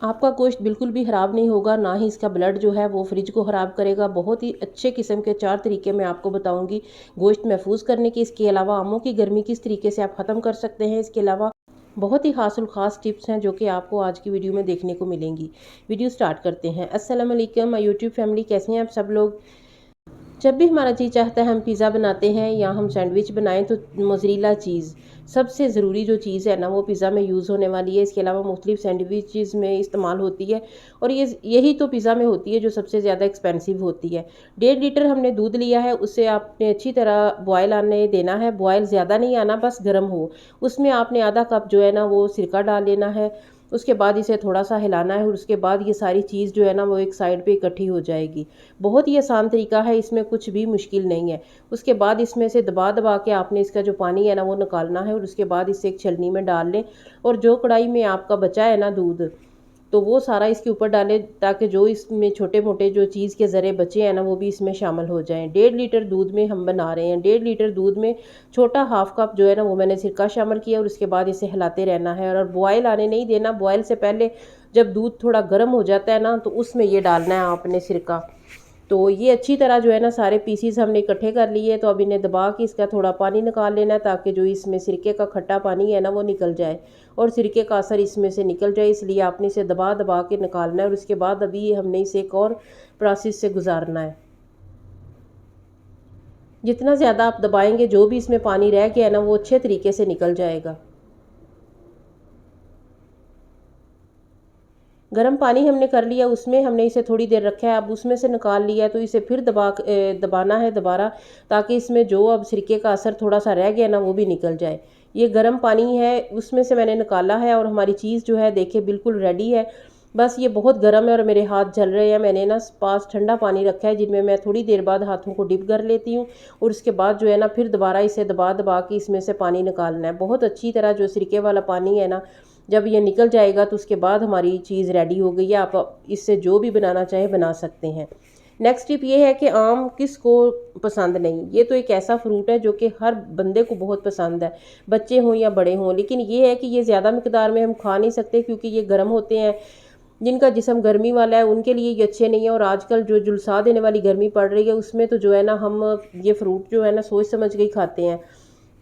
आपका गोश्त बिल्कुल भी ख़राब नहीं होगा, ना ही इसका ब्लड जो है वो फ्रिज को ख़राब करेगा। बहुत ही अच्छे किस्म के 4 तरीके मैं आपको बताऊँगी गोश्त महफ़ूज़ करने के। इसके अलावा आमों की गर्मी किस तरीके से आप ख़त्म कर सकते हैं। इसके अलावा बहुत ही ख़ास टिप्स हैं जो कि आपको आज की वीडियो में देखने को मिलेंगी। वीडियो स्टार्ट करते हैं। अस्सलाम वालेकुम माय यूट्यूब फैमिली, कैसे हैं आप सब लोग। जब भी हमारा जी चाहता है हम पिज़्ज़ा बनाते हैं या हम सैंडविच बनाएं तो मोज़रेला चीज़ सबसे ज़रूरी जो चीज़ है ना वो पिज़्ज़ा में यूज़ होने वाली है। इसके अलावा मुख्तलिफ सैंडविचेस में इस्तेमाल होती है और यही तो पिज़्ज़ा में होती है जो सबसे ज़्यादा एक्सपेंसिव होती है। 1.5 लीटर हमने दूध लिया है, उसे आपने अच्छी तरह बॉयल आने देना है। बॉयल ज़्यादा नहीं आना, बस गर्म हो। उसमें आपने आधा कप जो है ना वो सिरका डाल लेना है। उसके बाद इसे थोड़ा सा हिलाना है और उसके बाद ये सारी चीज़ जो है ना वो एक साइड पे इकट्ठी हो जाएगी। बहुत ही आसान तरीका है, इसमें कुछ भी मुश्किल नहीं है। उसके बाद इसमें से दबा दबा के आपने इसका जो पानी है ना वो निकालना है और उसके बाद इसे एक छलनी में डाल लें और जो कढ़ाई में आपका बचा है ना दूध, तो वो सारा इसके ऊपर डालें ताकि जो इसमें छोटे मोटे जो चीज़ के ज़रे बचे हैं ना वो भी इसमें शामिल हो जाएं। 1.5 लीटर दूध में हम बना रहे हैं। 1.5 लीटर दूध में छोटा हाफ कप जो है ना वो मैंने सिरका शामिल किया और उसके बाद इसे हिलाते रहना है और बॉयल आने नहीं देना। बॉयल से पहले जब दूध थोड़ा गर्म हो जाता है ना तो उसमें ये डालना है आपने सिरका। तो ये अच्छी तरह जो है ना सारे पीसीज हमने इकट्ठे कर लिए। तो अब इन्हें दबा के इसका थोड़ा पानी निकाल लेना है ताकि जो इसमें सिरके का खट्टा पानी है ना वो निकल जाए और सिरके का असर इसमें से निकल जाए, इसलिए आपने इसे दबा दबा के निकालना है। और उसके बाद अभी हमने इसे एक और प्रोसेस से गुजारना है। जितना ज़्यादा आप दबाएंगे जो भी इसमें पानी रह गया है ना वो अच्छे तरीके से निकल जाएगा। गर्म पानी हमने कर लिया, उसमें हमने इसे थोड़ी देर रखा है। अब उसमें से निकाल लिया है तो इसे फिर दबाना है दोबारा, ताकि इसमें जो अब सिरके का असर थोड़ा सा रह गया ना वो भी निकल जाए। ये गर्म पानी है, उसमें से मैंने निकाला है और हमारी चीज़ जो है देखिए बिल्कुल रेडी है। बस ये बहुत गर्म है और मेरे हाथ जल रहे हैं। मैंने ना पास ठंडा पानी रखा है जिनमें मैं थोड़ी देर बाद हाथों को डिप कर लेती हूँ और उसके बाद जो है ना फिर दोबारा इसे दबा दबा के इसमें से पानी निकालना है। बहुत अच्छी तरह जो सिरके वाला पानी है ना जब ये निकल जाएगा तो उसके बाद हमारी चीज़ रेडी हो गई है। आप इससे जो भी बनाना चाहें बना सकते हैं। नेक्स्ट टिप ये है कि आम किसको पसंद नहीं। ये तो एक ऐसा फ्रूट है जो कि हर बंदे को बहुत पसंद है, बच्चे हों या बड़े हों। लेकिन ये है कि ये ज़्यादा मकदार में हम खा नहीं सकते क्योंकि ये गर्म होते हैं। जिनका जिस्म गर्मी वाला है उनके लिए ये अच्छे नहीं है। और आजकल जो जुलसा देने वाली गर्मी पड़ रही है उसमें तो जो है ना हम ये फ्रूट जो है ना सोच समझ के ही खाते हैं।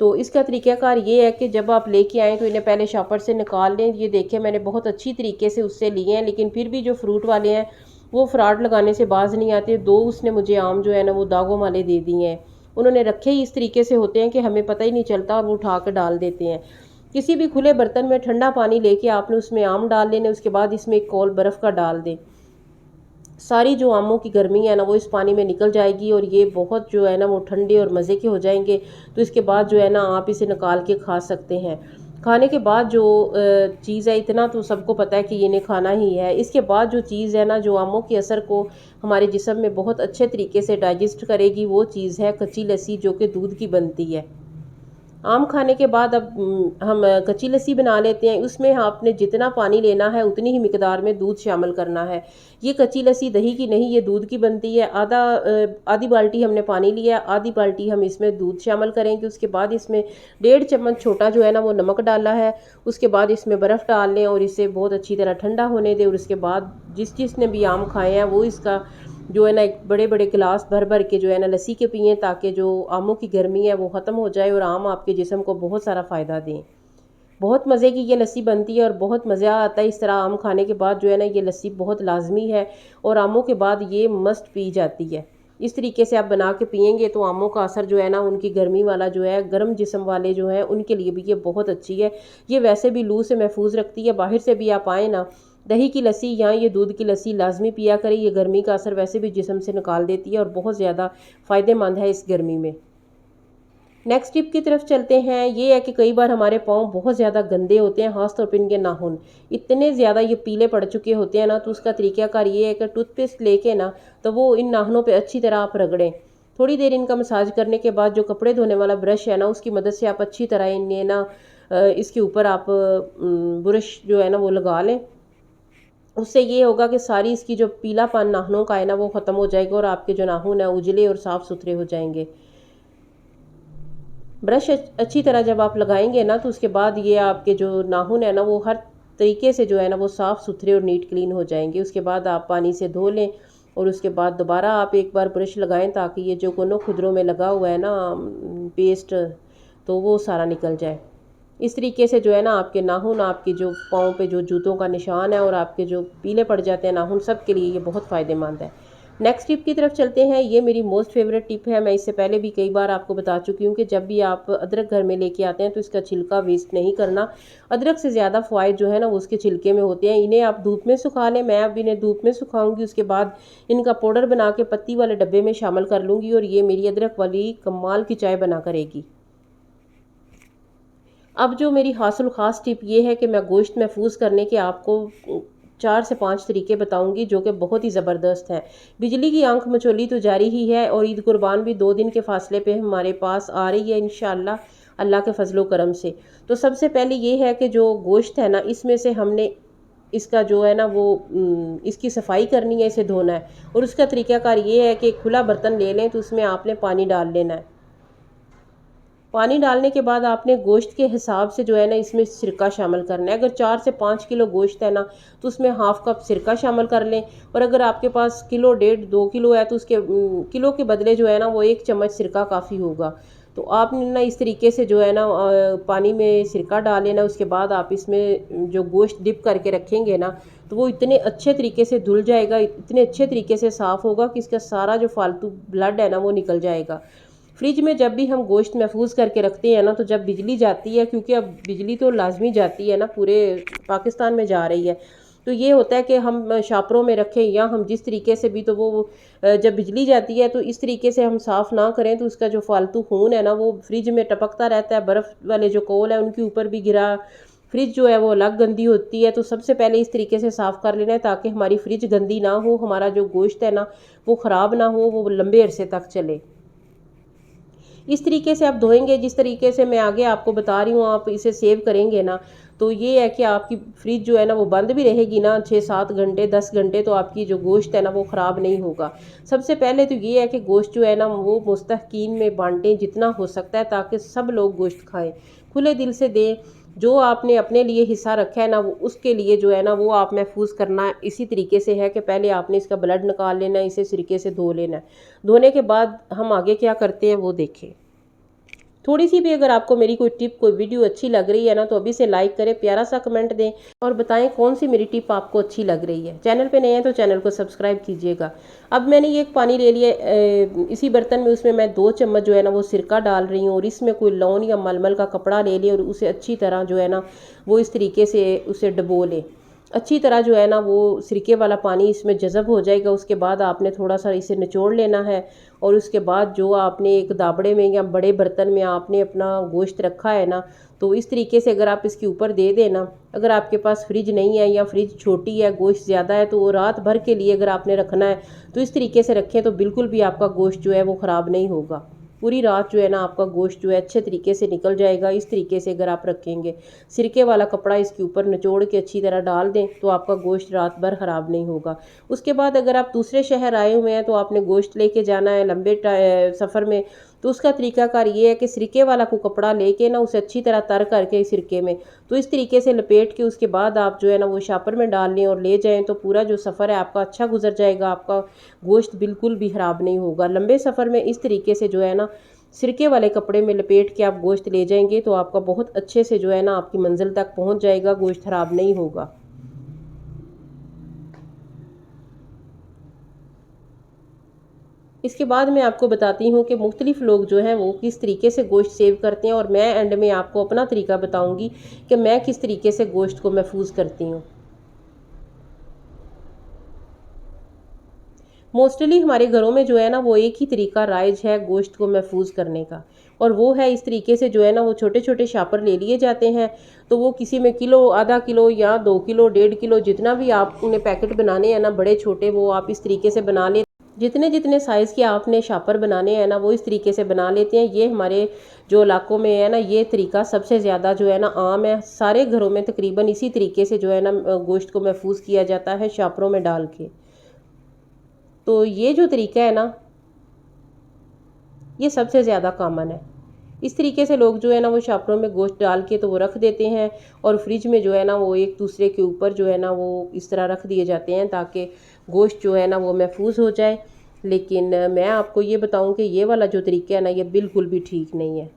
तो इसका तरीक़ाकार ये है कि जब आप लेके आएँ तो इन्हें पहले शॉपर से निकाल लें। ये देखिए मैंने बहुत अच्छी तरीके से उससे लिए हैं, लेकिन फिर भी जो फ्रूट वाले हैं वो फ्रॉड लगाने से बाज नहीं आते। 2 उसने मुझे आम जो है ना वो दागों वाले दे दिए हैं। उन्होंने रखे ही इस तरीके से होते हैं कि हमें पता ही नहीं चलता और वो उठा कर डाल देते हैं। किसी भी खुले बर्तन में ठंडा पानी लेके आपने उसमें आम डाल लेने, उसके बाद इसमें एक कौल बर्फ़ का डाल दें। सारी जो आमों की गर्मी है ना वो इस पानी में निकल जाएगी और ये बहुत जो है ना वो ठंडे और मज़े के हो जाएंगे। तो इसके बाद जो है ना आप इसे निकाल के खा सकते हैं। खाने के बाद जो चीज़ है, इतना तो सबको पता है कि इन्हें खाना ही है। इसके बाद जो चीज़ है ना जो आमों के असर को हमारे जिस्म में बहुत अच्छे तरीके से डाइजेस्ट करेगी वो चीज़ है कच्ची लस्सी, जो कि दूध की बनती है। आम खाने के बाद अब हम कच्ची लस्सी बना लेते हैं। उसमें आपने जितना पानी लेना है उतनी ही मिकदार में दूध शामिल करना है। ये कच्ची लस्सी दही की नहीं, ये दूध की बनती है। आधी बाल्टी हमने पानी लिया, आधी बाल्टी हम इसमें दूध शामिल करेंगे। उसके बाद इसमें 1.5 चम्मच छोटा जो है ना वो नमक डाला है। उसके बाद इसमें बर्फ़ डाल लें और इसे बहुत अच्छी तरह ठंडा होने दें। और उसके बाद जिसने भी आम खाए हैं वो इसका जो है ना एक बड़े बड़े गिलास भर भर के जो है ना लस्सी के पिएँ, ताकि जो आमों की गर्मी है वो ख़त्म हो जाए और आम आपके जिस्म को बहुत सारा फ़ायदा दें। बहुत मज़े की ये लस्सी बनती है और बहुत मज़ा आता है इस तरह आम खाने के बाद। जो है ना ये लस्सी बहुत लाजमी है और आमों के बाद ये मस्ट पी जाती है। इस तरीके से आप बना के पियेंगे तो आमों का असर जो है ना उनकी गर्मी वाला जो है, गर्म जिस्म वाले जो हैं उनके लिए भी ये बहुत अच्छी है। ये वैसे भी लू से महफूज रखती है। बाहर से भी आप आए ना, दही की लस्सी या ये दूध की लस्सी लाजमी पिया करें। ये गर्मी का असर वैसे भी जिस्म से निकाल देती है और बहुत ज़्यादा फ़ायदेमंद है इस गर्मी में। नेक्स्ट टिप की तरफ चलते हैं। ये है कि कई बार हमारे पाँव बहुत ज़्यादा गंदे होते हैं, ख़ासतौर पर इनके नाखून इतने ज़्यादा ये पीले पड़ चुके होते हैं ना, तो उसका तरीक़ाकार ये है कि टूथपेस्ट लेके ना तो वो इन नाखूनों पे अच्छी तरह आप रगड़ें। थोड़ी देर इनका मसाज करने के बाद जो कपड़े धोने वाला ब्रश है ना उसकी मदद से आप अच्छी तरह इन्हें ना इसके ऊपर आप ब्रश जो है ना वो लगा लें। उससे ये होगा कि सारी इसकी जो पीलापन नाखूनों का है ना वो ख़त्म हो जाएगा और आपके जो नाखून है उजले और साफ़ सुथरे हो जाएंगे। ब्रश अच्छी तरह जब आप लगाएंगे ना तो उसके बाद ये आपके जो नाखून है ना वो हर तरीके से जो है ना वो साफ़ सुथरे और नीट क्लीन हो जाएंगे। उसके बाद आप पानी से धो लें और उसके बाद दोबारा आप एक बार ब्रश लगाएं ताकि ये जो कोनों खुदरों में लगा हुआ है ना पेस्ट, तो वो सारा निकल जाए। इस तरीके से जो है ना आपके नाखून, आपके जो पाँव पे जो जूतों का निशान है और आपके जो पीले पड़ जाते हैं नाखून, सब के लिए ये बहुत फ़ायदेमंद है। नेक्स्ट टिप की तरफ चलते हैं। ये मेरी मोस्ट फेवरेट टिप है। मैं इससे पहले भी कई बार आपको बता चुकी हूँ कि जब भी आप अदरक घर में लेके आते हैं तो इसका छिलका वेस्ट नहीं करना। अदरक से ज़्यादा फ़ायदे जो है ना वो उसके छिलके में होते हैं। इन्हें आप धूप में सुखा लें। मैं अब इन्हें धूप में सुखाऊंगी, उसके बाद इनका पाउडर बना के पत्ती वाले डब्बे में शामिल कर लूँगी और ये मेरी अदरक वाली कमाल की चाय बना करेगी। अब जो मेरी हासिल ख़ास टिप ये है कि मैं गोश्त महफूज करने के आपको 4 से 5 तरीके बताऊंगी जो कि बहुत ही ज़बरदस्त हैं। बिजली की आंख मचोली तो जारी ही है और ईद कुर्बान भी 2 दिन के फासले पे हमारे पास आ रही है इंशाअल्लाह, अल्लाह के फजलो करम से। तो सबसे पहले ये है कि जो गोश्त है ना इसमें से हमने इसका जो है ना वो इसकी सफाई करनी है, इसे धोना है। और उसका तरीकाकार ये है कि खुला बर्तन ले लें तो उसमें आपने पानी डाल लेना है। पानी डालने के बाद आपने गोश्त के हिसाब से जो है ना इसमें सिरका शामिल करना है। अगर 4 से 5 किलो गोश्त है ना तो उसमें हाफ़ कप सिरका शामिल कर लें। और अगर आपके पास किलो डेढ़ 2 किलो है तो उसके किलो के बदले जो है ना वो 1 चम्मच सिरका काफ़ी होगा। तो आपने ना इस तरीके से जो है ना पानी में सिरका डाल लेना। उसके बाद आप इसमें जो गोश्त डिप करके रखेंगे ना तो वो इतने अच्छे तरीके से धुल जाएगा, इतने अच्छे तरीके से साफ़ होगा कि इसका सारा जो फालतू ब्लड है ना वो निकल जाएगा। फ्रिज में जब भी हम गोश्त महफूज करके रखते हैं ना तो जब बिजली जाती है, क्योंकि अब बिजली तो लाजमी जाती है ना, पूरे पाकिस्तान में जा रही है, तो ये होता है कि हम शापरों में रखें या हम जिस तरीके से भी, तो वो जब बिजली जाती है तो इस तरीके से हम साफ़ ना करें तो उसका जो फालतू खून है ना वो फ्रिज में टपकता रहता है। बर्फ़ वाले जो कोल है उनके ऊपर भी गिरा, फ्रिज जो है वो अलग गंदी होती है। तो सबसे पहले इस तरीके से साफ़ कर लेना है ताकि हमारी फ्रिज गंदी ना हो, हमारा जो गोश्त है ना वो ख़राब ना हो, वो लंबे अरसे तक चले। इस तरीके से आप धोएंगे जिस तरीके से मैं आगे आपको बता रही हूँ, आप इसे सेव करेंगे ना तो ये है कि आपकी फ्रिज जो है ना वो बंद भी रहेगी ना 6-7 घंटे 10 घंटे, तो आपकी जो गोश्त है ना वो ख़राब नहीं होगा। सबसे पहले तो ये है कि गोश्त जो है ना वो मुस्तहकीन में बांटें जितना हो सकता है ताकि सब लोग गोश्त खाएं, खुले दिल से दें। जो आपने अपने लिए हिस्सा रखा है ना वो उसके लिए जो है ना वो आप महफूज करना इसी तरीके से है कि पहले आपने इसका ब्लड निकाल लेना है, इसे सिरके से धो लेना है। धोने के बाद हम आगे क्या करते हैं वो देखें। थोड़ी सी भी अगर आपको मेरी कोई टिप, कोई वीडियो अच्छी लग रही है ना तो अभी से लाइक करें, प्यारा सा कमेंट दें और बताएं कौन सी मेरी टिप आपको अच्छी लग रही है। चैनल पे नए हैं तो चैनल को सब्सक्राइब कीजिएगा। अब मैंने ये एक पानी ले लिया, इसी बर्तन में उसमें मैं 2 चम्मच जो है ना वो सिरका डाल रही हूँ और इसमें कोई लौन या मलमल का कपड़ा ले लिया और उसे अच्छी तरह जो है ना वो इस तरीके से उसे डबो लें। अच्छी तरह जो है ना वो सिरके वाला पानी इसमें जज़ब हो जाएगा। उसके बाद आपने थोड़ा सा इसे निचोड़ लेना है और उसके बाद जो आपने एक दाबड़े में या बड़े बर्तन में आपने अपना गोश्त रखा है ना तो इस तरीके से अगर आप इसके ऊपर दे देना। अगर आपके पास फ्रिज नहीं है या फ्रिज छोटी है, गोश्त ज़्यादा है, तो वो रात भर के लिए अगर आपने रखना है तो इस तरीके से रखें तो बिल्कुल भी आपका गोश्त जो है वो ख़राब नहीं होगा। पूरी रात जो है ना आपका गोश्त जो है अच्छे तरीके से निकल जाएगा। इस तरीके से अगर आप रखेंगे, सिरके वाला कपड़ा इसके ऊपर निचोड़ के अच्छी तरह डाल दें तो आपका गोश्त रात भर ख़राब नहीं होगा। उसके बाद अगर आप दूसरे शहर आए हुए हैं तो आपने गोश्त लेके जाना है लंबे सफ़र में, तो उसका तरीकाकार ये है कि सिरके वाला को कपड़ा लेके ना उसे अच्छी तरह तर करके सिरके में तो इस तरीके से लपेट के उसके बाद आप जो है ना वो शापर में डाल लें और ले जाएं तो पूरा जो सफ़र है आपका अच्छा गुजर जाएगा। आपका गोश्त बिल्कुल भी ख़राब नहीं होगा। लंबे सफ़र में इस तरीके से जो है ना सिरके वाले कपड़े में लपेट के आप गोश्त ले जाएंगे तो आपका बहुत अच्छे से जो है ना आपकी मंजिल तक पहुंच जाएगा, गोश्त ख़राब नहीं होगा। इसके बाद मैं आपको बताती हूँ कि मुख्तलिफ लोग जो हैं वो किस तरीके से गोश्त सेव करते हैं और मैं एंड में आपको अपना तरीका बताऊँगी कि मैं किस तरीके से गोश्त को महफूज करती हूँ। मोस्टली हमारे घरों में जो है ना वो एक ही तरीका राइज है गोश्त को महफूज करने का, और वो है इस तरीके से जो है ना वो छोटे छोटे शापर ले लिए जाते हैं। तो वो किसी में किलो, आधा किलो या 2 किलो, 1.5 किलो, जितना भी आपने पैकेट बनाने हैं ना बड़े छोटे, वो आप इस तरीके से बना लें। जितने जितने साइज़ के आपने शापर बनाने हैं ना वो इस तरीके से बना लेते हैं। ये हमारे जो इलाकों में है ना ये तरीका सबसे ज़्यादा जो है ना आम है। सारे घरों में तकरीबन इसी तरीके से जो है ना गोश्त को महफूज किया जाता है शापरों में डाल के। तो ये जो तरीका है ना ये सबसे ज़्यादा कॉमन है। इस तरीके से लोग जो है ना वो शापरों में गोश्त डाल के तो वो रख देते हैं और फ्रिज में जो है ना वो एक दूसरे के ऊपर जो है ना वो इस तरह रख दिए जाते हैं ताकि गोश्त जो है ना वो महफूज हो जाए। लेकिन मैं आपको ये बताऊं कि ये वाला जो तरीका है ना ये बिल्कुल भी ठीक नहीं है।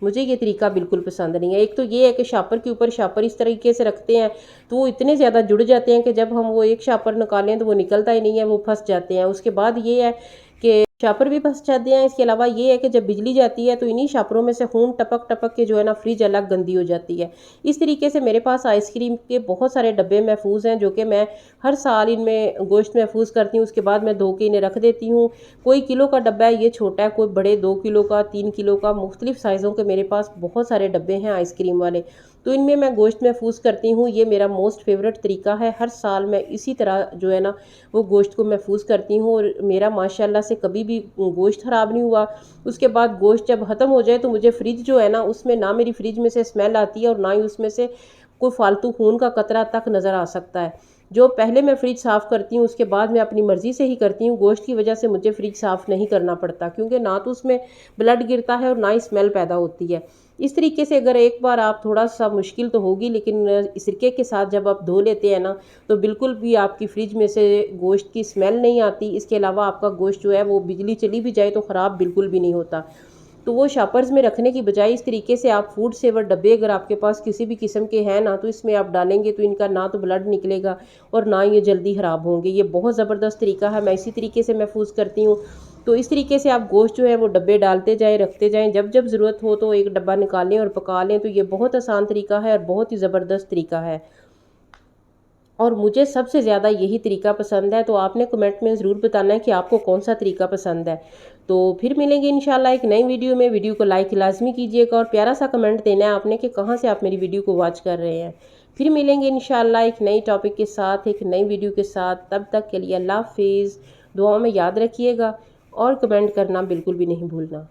मुझे ये तरीका बिल्कुल पसंद नहीं है। एक तो ये है कि शापर के ऊपर शापर इस तरीके से रखते हैं तो वो इतने ज़्यादा जुड़ जाते हैं कि जब हम वो एक शापर निकालें तो वो निकलता ही नहीं है, वो फंस जाते हैं। उसके बाद ये है कि शापर भी फंस जाते हैं। इसके अलावा ये है कि जब बिजली जाती है तो इन्हीं शापरों में से खून टपक टपक के जो है ना फ्रिज अलग गंदी हो जाती है। इस तरीके से मेरे पास आइसक्रीम के बहुत सारे डब्बे महफूज हैं जो कि मैं हर साल इनमें गोश्त महफूज करती हूँ। उसके बाद मैं धो के इन्हें रख देती हूँ। कोई किलो का डब्बा है, ये छोटा है, कोई बड़े 2 किलो का, 3 किलो का, मुख्तलिफ साइज़ों के मेरे पास बहुत सारे डब्बे हैं आइसक्रीम वाले। तो इनमें मैं गोश्त महफूज करती हूँ। ये मेरा मोस्ट फेवरेट तरीका है। हर साल मैं इसी तरह जो है ना वो गोश्त को महफूज करती हूँ और मेरा माशाल्लाह से कभी भी गोश्त ख़राब नहीं हुआ। उसके बाद गोश्त जब ख़त्म हो जाए तो मुझे फ्रिज जो है ना उसमें ना मेरी फ्रिज में से स्मेल आती है और ना ही उसमें से कोई फालतू खून का कतरा तक नज़र आ सकता है। जो पहले मैं फ्रिज साफ़ करती हूँ उसके बाद मैं अपनी मर्ज़ी से ही करती हूँ। गोश्त की वजह से मुझे फ्रिज साफ़ नहीं करना पड़ता क्योंकि ना तो उसमें ब्लड गिरता है और ना ही स्मेल पैदा होती है। इस तरीके से अगर एक बार आप थोड़ा सा मुश्किल तो होगी लेकिन सिरके के साथ जब आप धो लेते हैं ना तो बिल्कुल भी आपकी फ्रिज में से गोश्त की स्मेल नहीं आती। इसके अलावा आपका गोश्त जो है वो बिजली चली भी जाए तो ख़राब बिल्कुल भी नहीं होता। तो वो शॉपर्स में रखने की बजाय इस तरीके से आप फूड सेवर डब्बे अगर आपके पास किसी भी किस्म के हैं ना तो इसमें आप डालेंगे तो इनका ना तो ब्लड निकलेगा और ना ये जल्दी ख़राब होंगे। ये बहुत ज़बरदस्त तरीका है। मैं इसी तरीके से महफूज करती हूँ। तो इस तरीके से आप गोश्त जो है वो डब्बे डालते जाएं, रखते जाएं, जब जब ज़रूरत हो तो एक डब्बा निकालें और पका लें। तो ये बहुत आसान तरीका है और बहुत ही ज़बरदस्त तरीका है और मुझे सबसे ज़्यादा यही तरीका पसंद है। तो आपने कमेंट में ज़रूर बताना है कि आपको कौन सा तरीका पसंद है। तो फिर मिलेंगे इंशाल्लाह एक नई वीडियो में। वीडियो को लाइक लाजमी कीजिएगा और प्यारा सा कमेंट देना है आपने कि कहाँ से आप मेरी वीडियो को वॉच कर रहे हैं। फिर मिलेंगे इंशाल्लाह एक नई टॉपिक के साथ, एक नई वीडियो के साथ। तब तक के लिए अल्लाह हाफिज़। दुआओं में याद रखिएगा और कमेंट करना बिल्कुल भी नहीं भूलना।